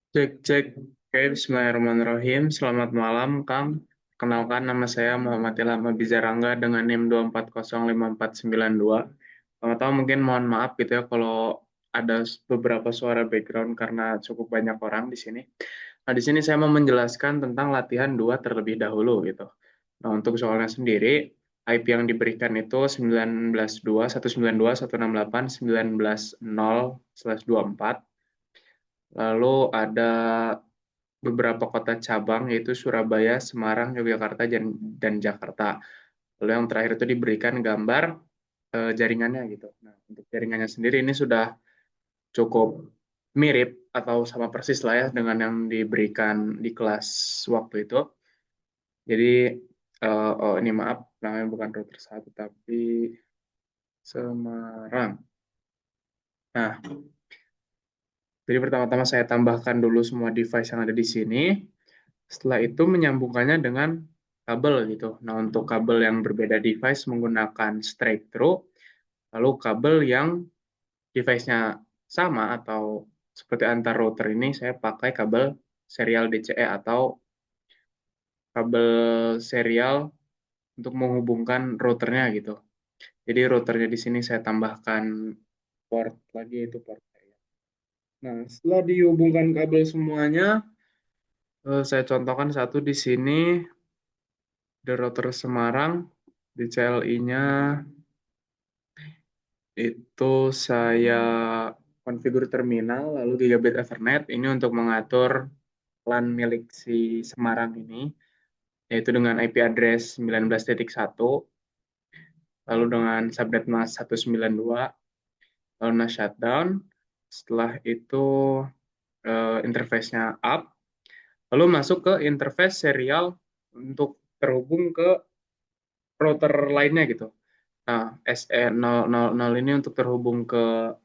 Cek, cek. Oke, Bismillahirrahmanirrahim. Selamat malam, Kang. Kenalkan, nama saya Muhammad Ilham Abizarangga dengan NIM 2405492. Pertama-tama mungkin mohon maaf gitu ya kalau ada beberapa suara background karena cukup banyak orang di sini. Nah, di sini saya mau menjelaskan tentang latihan 2 terlebih dahulu gitu. Nah, untuk soalnya sendiri, IP yang diberikan itu 192.168.19.0/24. Lalu ada beberapa kota cabang yaitu Surabaya, Semarang, Yogyakarta, dan Jakarta. Lalu yang terakhir itu diberikan gambar jaringannya gitu. Nah, untuk jaringannya sendiri ini sudah cukup mirip atau sama persis lah ya dengan yang diberikan di kelas waktu itu. Jadi, oh ini maaf, namanya bukan router satu tapi Semarang. Nah, jadi pertama-tama saya tambahkan dulu semua device yang ada di sini. Setelah itu menyambungkannya dengan kabel gitu. Nah, untuk kabel yang berbeda device menggunakan straight through, lalu kabel yang device-nya sama atau seperti antar router ini saya pakai kabel serial DCE atau kabel serial untuk menghubungkan routernya gitu. Jadi routernya di sini saya tambahkan port lagi itu port saya. Nah, setelah dihubungkan kabel semuanya, saya contohkan satu di sini, the router Semarang, di CLI-nya itu saya konfigur terminal, lalu gigabit Ethernet, ini untuk mengatur LAN milik si Semarang ini, yaitu dengan IP address 19.1, lalu dengan subnet mask 192, lalu NAS shutdown, setelah itu interface-nya up, lalu masuk ke interface serial untuk terhubung ke router lainnya gitu. Nah, SE000 ini untuk terhubung ke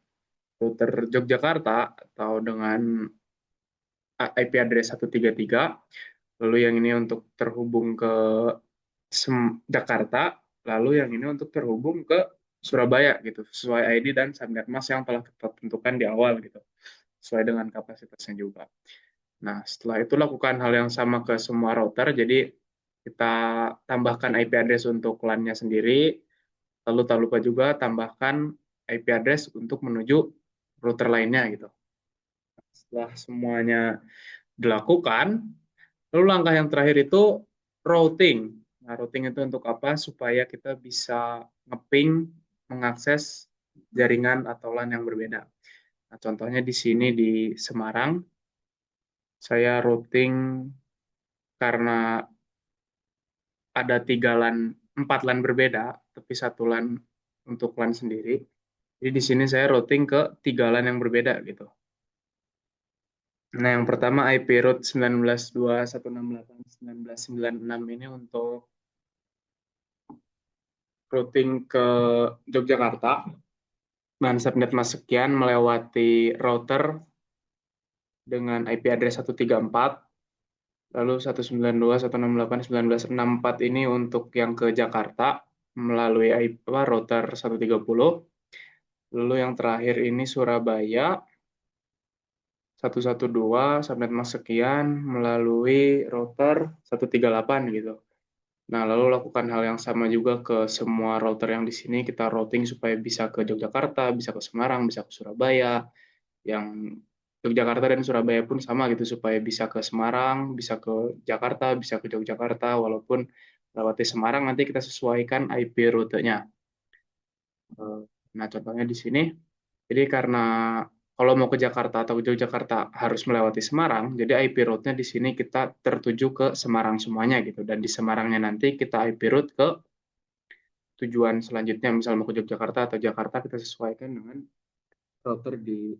router Yogyakarta atau dengan IP address 133, lalu yang ini untuk terhubung ke Jakarta, lalu yang ini untuk terhubung ke Surabaya gitu, sesuai ID dan subnet mask yang telah kita tentukan di awal gitu, sesuai dengan kapasitasnya juga. Nah, setelah itu lakukan hal yang sama ke semua router, jadi kita tambahkan IP address untuk LAN-nya sendiri, lalu tak lupa juga tambahkan IP address untuk menuju router lainnya gitu. Setelah semuanya dilakukan, lalu langkah yang terakhir itu routing. Nah, routing itu untuk apa? Supaya kita bisa ngeping, mengakses jaringan atau LAN yang berbeda. Nah, contohnya di sini di Semarang, saya routing karena ada 4 LAN berbeda, tapi satu LAN untuk LAN sendiri. Jadi di sini saya routing ke 3 LAN yang berbeda gitu. Nah, yang pertama IP route 19.2.168.19.96 ini untuk routing ke Yogyakarta. Dan subnet mas sekian melewati router dengan IP address 134, lalu 192.168.19.64 ini untuk yang ke Jakarta melalui IP router 130. Lalu yang terakhir ini Surabaya 112 subnet mas sekian melalui router 138 gitu. Nah, lalu lakukan hal yang sama juga ke semua router yang di sini kita routing supaya bisa ke Yogyakarta, bisa ke Semarang, bisa ke Surabaya, yang Yogyakarta dan Surabaya pun sama gitu supaya bisa ke Semarang, bisa ke Jakarta, bisa ke Yogyakarta, walaupun lewati Semarang nanti kita sesuaikan IP rutenya. Nah, contohnya di sini, jadi karena kalau mau ke Jakarta atau ke Yogyakarta harus melewati Semarang, jadi IP route-nya di sini kita tertuju ke Semarang semuanya gitu. Dan di Semarangnya nanti kita IP route ke tujuan selanjutnya, misal mau ke Yogyakarta atau Jakarta, kita sesuaikan dengan router di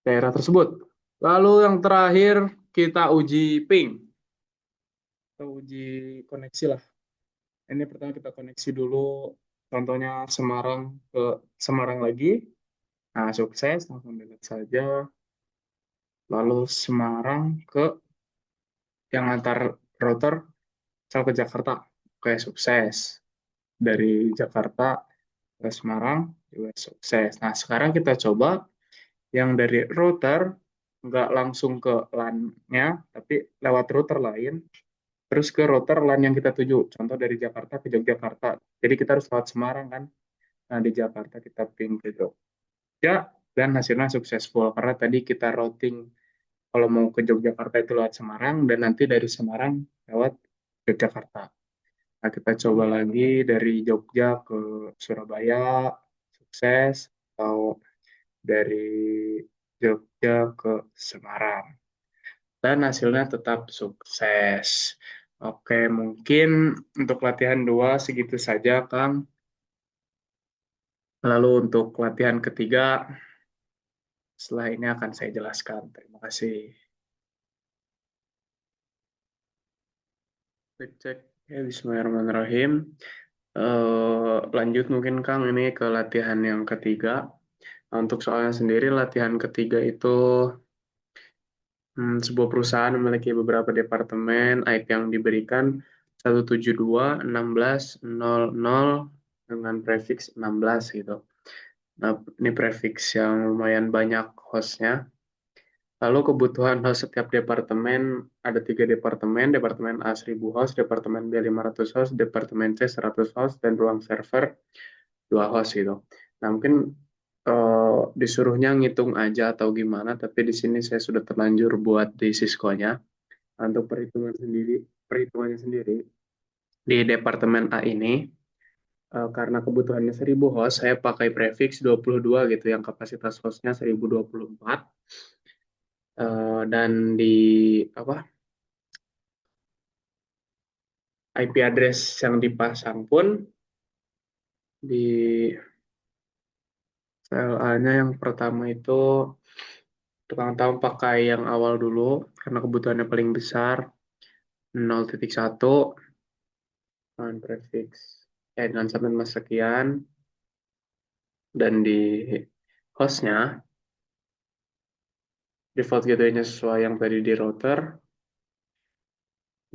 daerah tersebut. Lalu yang terakhir kita uji ping, kita uji koneksi lah. Ini pertama kita koneksi dulu, contohnya Semarang ke Semarang lagi. Nah, sukses, langsung delete saja. Lalu Semarang ke yang antar router misal ke Jakarta. Oke, sukses. Dari Jakarta ke Semarang juga sukses. Nah, sekarang kita coba yang dari router nggak langsung ke LAN-nya, tapi lewat router lain, terus ke router LAN yang kita tuju. Contoh dari Jakarta ke Yogyakarta. Jadi kita harus lewat Semarang kan. Nah, di Jakarta kita ping ke Jogja, dan hasilnya successful. Karena tadi kita routing kalau mau ke Yogyakarta itu lewat Semarang, dan nanti dari Semarang lewat Yogyakarta. Nah, kita coba lagi dari Jogja ke Surabaya, sukses, atau dari Jogja ke Semarang. Dan hasilnya tetap sukses. Oke, mungkin untuk latihan 2 segitu saja, Kang. Lalu untuk latihan ketiga, setelah ini akan saya jelaskan. Terima kasih. Cek, cek. Ya, Bismillahirrahmanirrahim. Lanjut mungkin, Kang, ini ke latihan yang ketiga. Nah, untuk soalnya sendiri, latihan ketiga itu sebuah perusahaan memiliki beberapa departemen. IP yang diberikan 172.16.00 dengan prefix 16 gitu. Nah, ini prefix yang lumayan banyak hostnya. Lalu kebutuhan host setiap departemen, ada 3 departemen, departemen A 1000 host, departemen B 500 host, departemen C 100 host, dan ruang server 2 host gitu. Nah, mungkin disuruhnya ngitung aja atau gimana, tapi di sini saya sudah terlanjur buat di Cisco-nya. Untuk perhitungannya sendiri, di departemen A ini, karena kebutuhannya 1000 host, saya pakai prefix 22 gitu, yang kapasitas hostnya 1024. Dan di apa IP address yang dipasang pun di VLA-nya yang pertama itu pertama-tama pakai yang awal dulu karena kebutuhannya paling besar 0.1 dengan prefix dengan subnet mas sekian, dan di hostnya default gateway-nya sesuai yang tadi di router,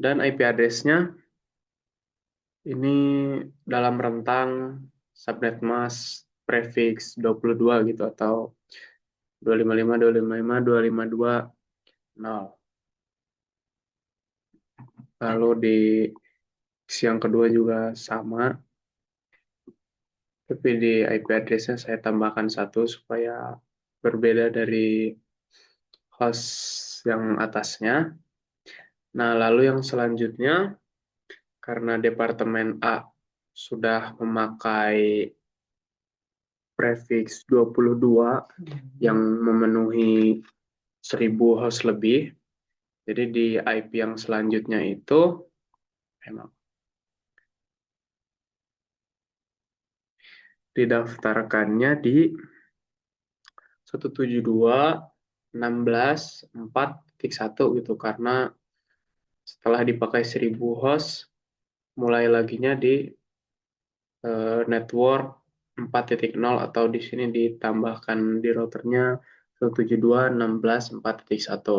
dan IP address-nya ini dalam rentang subnet mask prefix 22 gitu, atau 255.255.252.0. Lalu di yang kedua juga sama, tapi di IP address-nya saya tambahkan 1 supaya berbeda dari host yang atasnya. Nah, lalu yang selanjutnya, karena departemen A sudah memakai prefix 22 yang memenuhi 1000 host lebih, jadi di IP yang selanjutnya itu memang didaftarkannya di 172.16.4.1 gitu, karena setelah dipakai 1000 host mulai laginya di network 4.0, atau di sini ditambahkan di routernya 172.16.4.1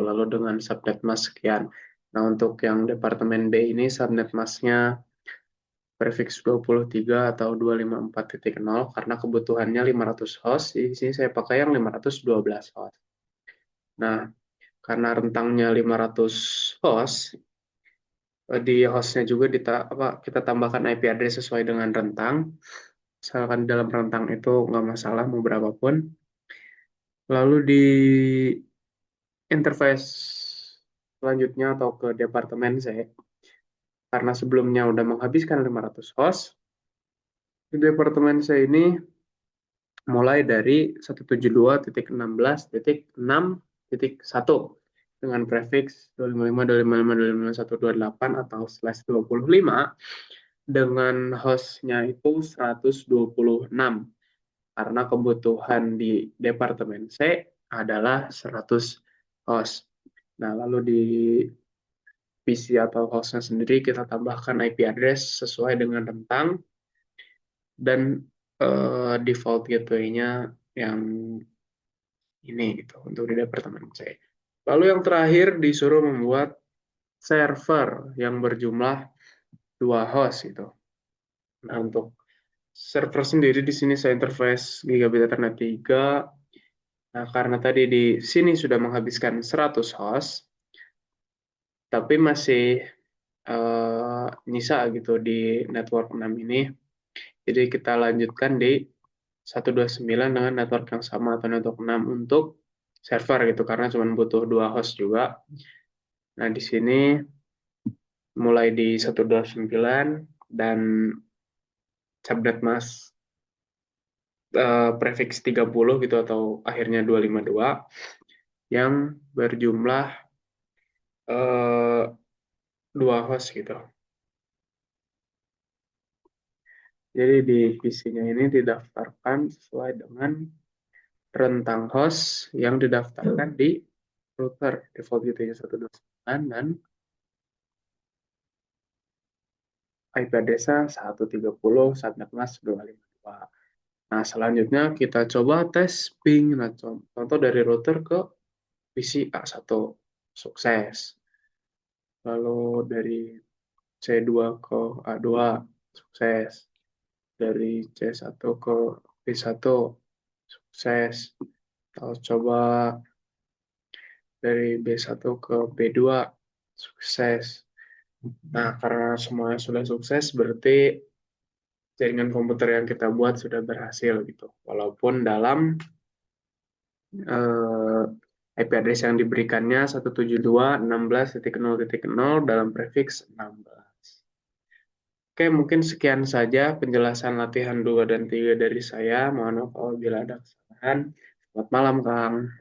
lalu dengan subnet mask sekian. Nah, untuk yang departemen B ini subnet masknya prefix 23 atau 254.0 karena kebutuhannya 500 host. Di sini saya pakai yang 512 host. Nah, karena rentangnya 500 host, di hostnya juga kita tambahkan IP address sesuai dengan rentang. Misalkan dalam rentang itu nggak masalah mau berapapun. Lalu di interface selanjutnya atau ke departemen saya, karena sebelumnya udah menghabiskan 500 host, di departemen saya ini mulai dari 172.16.6.1 dengan prefix 255.255.255.128 atau /25 dengan hostnya itu 126, karena kebutuhan di departemen C adalah 100 host. Nah, lalu di PC atau hostnya sendiri kita tambahkan IP address sesuai dengan rentang, dan default gateway-nya yang ini gitu untuk di departemen C. Lalu yang terakhir disuruh membuat server yang berjumlah 2 host gitu. Nah, untuk server sendiri di sini saya interface Gigabit Ethernet 3 Nah, karena tadi di sini sudah menghabiskan 100 host, tapi masih nyisa gitu di network 6 ini. Jadi kita lanjutkan di 129 dengan network yang sama atau network 6 untuk server gitu, karena cuma butuh 2 host juga. Nah, di sini mulai di 129 dan subnet mas prefix 30 gitu atau akhirnya 252 yang berjumlah 2 host gitu. Jadi di PC-nya ini didaftarkan sesuai dengan rentang host yang didaftarkan di router default IP-nya 129 dan IP adresa 130 subnet mask 252. Nah, selanjutnya kita coba tes ping. Nah, contoh dari router ke PC A1 sukses. Lalu dari C2 ke A2 sukses. Dari C1 ke B1 sukses. Kita coba dari B1 ke B2 sukses. Nah, karena semuanya sudah sukses, berarti jaringan komputer yang kita buat sudah berhasil gitu. Walaupun dalam IP address yang diberikannya 172.16.0.0 dalam prefix 16. Oke, mungkin sekian saja penjelasan latihan 2 dan 3 dari saya. Mohon maaf apabila ada kesalahan. Selamat malam, Kang.